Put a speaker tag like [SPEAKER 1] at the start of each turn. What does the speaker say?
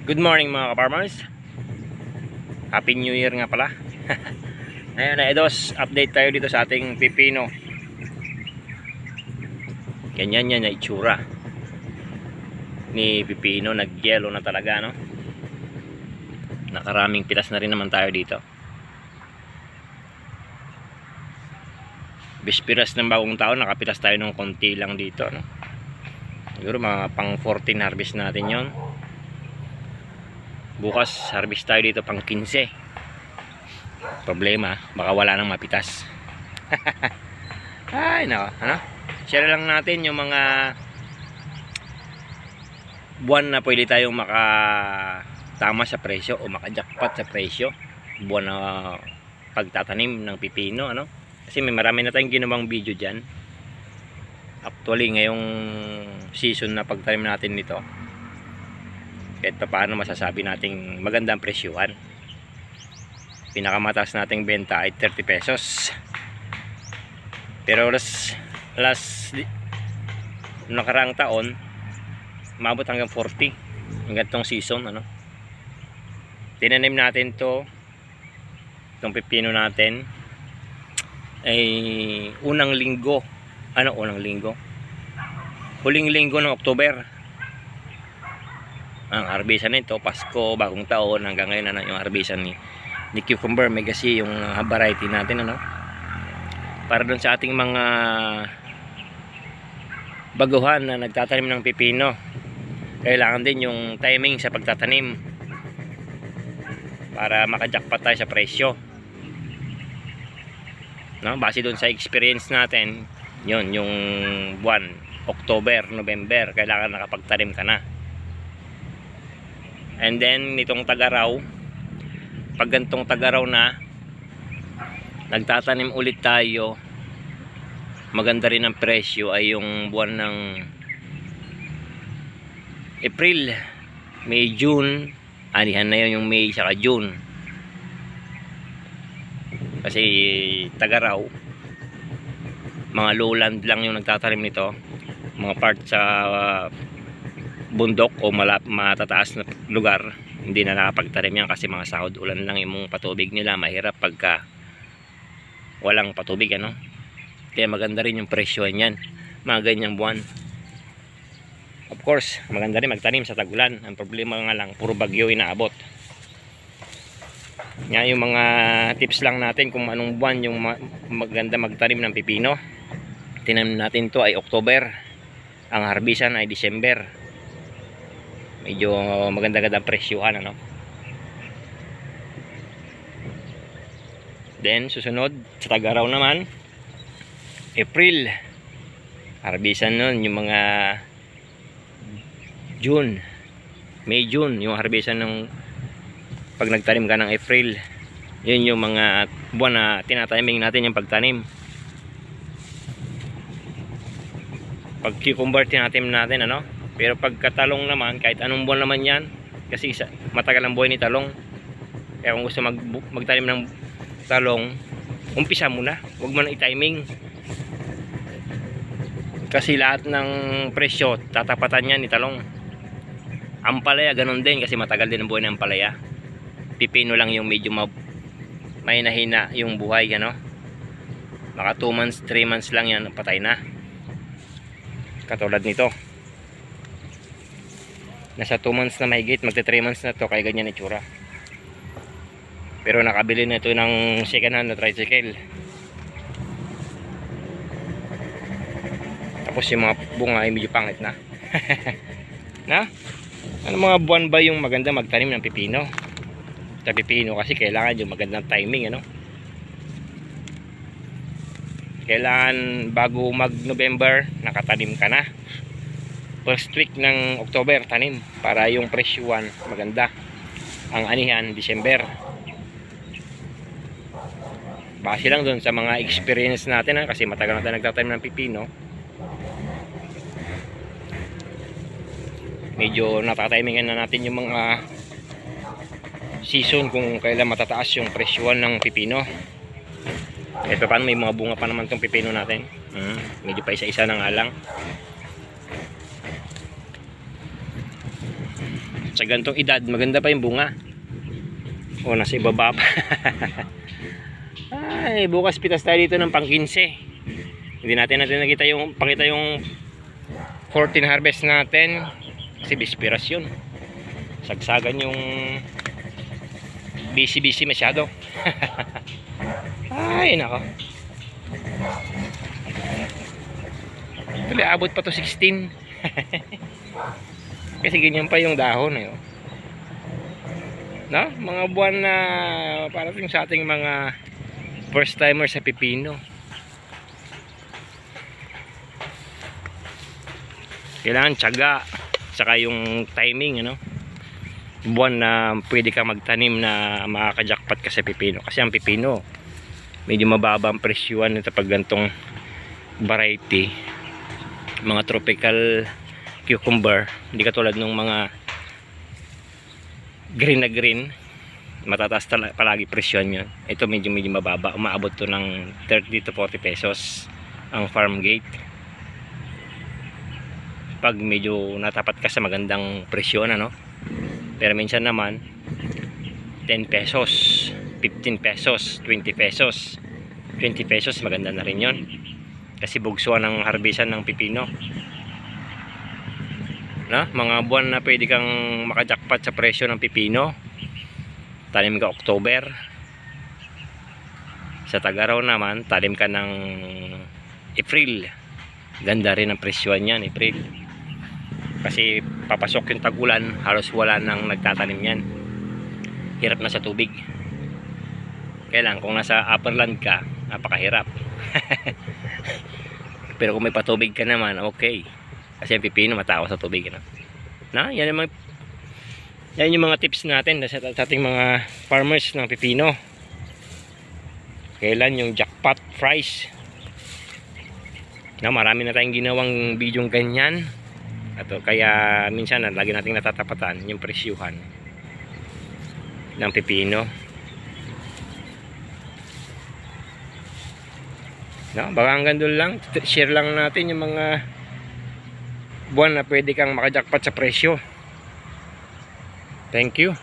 [SPEAKER 1] Good morning mga ka-farmers. Happy New Year nga pala. Ngayon na idos, update tayo dito sa ating pipino. Ganyan yan na itsura ni pipino, nag-yellow na talaga, no? Nakaraming pitas na rin naman tayo dito. Bispiras ng bagong taon, nakapitas tayo ng konti lang dito, no? Siguro mga pang 14 harvest natin yon. Bukas harvest tayo dito pang 15. Problema, baka wala nang mapitas. Ay nako, ano? Share lang natin yung mga buwan na pwede tayong makatama sa presyo o makajackpot sa presyo. Buwan na pagtatanim ng pipino, ano? Kasi may marami na tayong ginawang video dyan. Actually ngayong season na pagtanim natin nito, kahit pa paano masasabi nating magandang presyuhan. Pinakamataas nating benta ay 30 pesos. Pero last nakaraang taon, maabot hanggang 40 hanggang tong season, ano. Tinanim natin itong pipino natin ay unang linggo. Huling linggo ng October. Ang harbisan nito, Pasko, bagong taon, hanggang ngayon na yung harbisan ni cucumber, may kasi yung variety natin, ano. Para dun sa ating mga baguhan na nagtatanim ng pipino, kailangan din yung timing sa pagtatanim para makajackpot tayo sa presyo, no? Base dun sa experience natin, yun yung buwan October, November, kailangan nakapagtanim ka na. And then nitong tagaraw, pag gantong tagaraw na nagtatanim ulit tayo, maganda rin ang presyo ay yung buwan ng April, May, June. Anihan na yun yung May saka June, kasi tagaraw, mga lowland lang yung nagtatanim nito, mga part sa bundok o matataas na lugar, hindi na nakapagtanim yan kasi mga sahod ulan lang yung patubig nila. Mahirap pagka walang patubig, ano. Kaya maganda rin yung presyo yan, mga ganyang buwan. Of course, maganda rin magtanim sa tagulan. Ang problema nga lang, puro bagyo inaabot. Yan yung mga tips lang natin kung anong buwan yung maganda magtanim ng pipino. Tinanim natin to ay October, ang harbisan ay December. Medyo maganda-gandang presyuhan, ano. Then susunod sa tagaraw naman, April, harbisan nun yung mga June, May, June, yung harbisan ng pag nagtanim ka ng April. Yun yung mga buwan na tinatiming natin yung pagtanim. Pag cucumber tinatim natin, ano. Pero pagka talong naman, kahit anong buwan naman yan, kasi matagal ang buhay ni talong. Kaya kung gusto magtanim ng talong, umpisa muna, huwag mo na i-timing. Kasi lahat ng presyo tatapatan yan ni talong. Ampalaya ganun din, kasi matagal din ang buhay ng ampalaya. Pipino lang yung medyo may nahina yung buhay, ano. Maka 2 months, 3 months lang yan, patay na. Katulad nito, nasa 2 months na mahigit, magta 3 months na to, kaya ganyan itsura. Pero nakabili na ito ng second hand na tricycle. Tapos yung mga bunga ay medyo pangit na. Na? Ano mga buwan ba yung maganda magtanim ng pipino? Sa pipino kasi kailangan yung magandang timing, ano. Kailangan bago mag November nakatanim ka na. First week ng October tanim para yung presyuhan maganda. Ang anihan December. Base lang doon sa mga experience natin, ha? Kasi matagal na tayo nagtatanim ng pipino. Medyo natatimingan na natin yung mga season kung kailan matataas yung presyuhan ng pipino. Ito paano, may mga bunga pa naman tong pipino natin. Medyo pa isa-isa na nga lang. Sa gantong edad, maganda pa yung bunga. O, nasa ibaba pa. Ay, bukas pitas tayo dito ng pang-15. Hindi natin nakita yung, pakita yung 14 harvest natin. Kasi bispiras yun. Sagsagan yung busy masyado. Ay, nako. Tuloy, abot pa to 16. Kasi ganyan pa yung dahon eh. No? Mga buwan na parating sa ating mga first timer sa pipino. Kailangan tiyaga, saka yung timing, ano? Buwan na pwede ka magtanim na makaka-jackpot ka sa pipino. Kasi ang pipino, medyo mababa ang presyuan nito pag gantong variety. Mga tropical cucumber, hindi katulad ng mga green na green, matataas palagi presyon yun. Ito medyo mababa, umaabot to ng 30 to 40 pesos ang farm gate pag medyo natapat ka sa magandang presyon, ano. Pero minsan naman 10 pesos, 15 pesos, 20 pesos, 20 pesos maganda na rin yun kasi bugsuan ng harbisan ng pipino. Na, mga buwan na pwede kang makajakpat sa presyo ng pipino. Tanim ka October. Sa Tag-Araw naman, tanim ka ng April. Ganda rin ang presyo niyan, April. Kasi papasok yung tag-ulan, halos wala nang nagtatanim yan. Hirap na sa tubig. Kaya lang, kung nasa upperland ka, napakahirap. Pero kung may patubig ka naman, okay. Kasi ang pipino matawa sa tubig, no? Yan yung mga tips natin sa ating mga farmers ng pipino. Kailan yung jackpot price. Marami na tayong ginawang bidyong ganyan. Kaya minsan lagi nating natatapatan yung presyuhan ng pipino. Baka hanggang doon lang. Share lang natin yung mga buwan na pwede kang makajakpat sa presyo. Thank you.